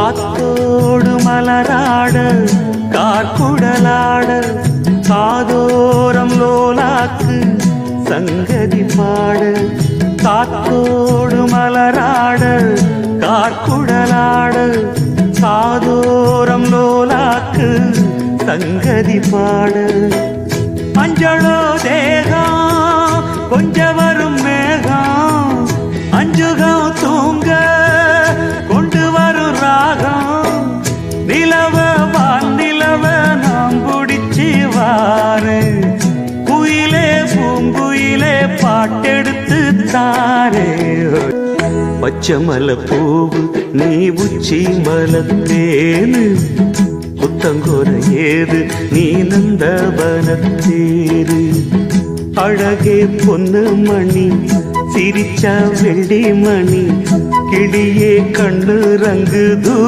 காத்தோடு மலராட கார்குடலாட காதோரம் லோலாக்கு சங்கதி பாட காத்தோடு மலராட கார்குடலாட காதோரம் லோலாக்கு சங்கதி பாட அஞ்சலோ தேகம் கொஞ்ச வரும் மேகம் அஞ்சுகம் தூங்க கொண்டு வரும் ராகம் நிலவ வானிலவ நாம் பிடிச்சி வாரு குயிலே பூங்குயிலே பாட்டெடுத்து தாரே பச்சை மலை பூவு நீ உச்சி மலத்தேனு புத்தங்கோர ஏது நீ நந்தவனத்தேரு அழகே பொன்னு மணி சிரிச்சா வெள்ளி மணி கிளியே கண்ணு ரங்கு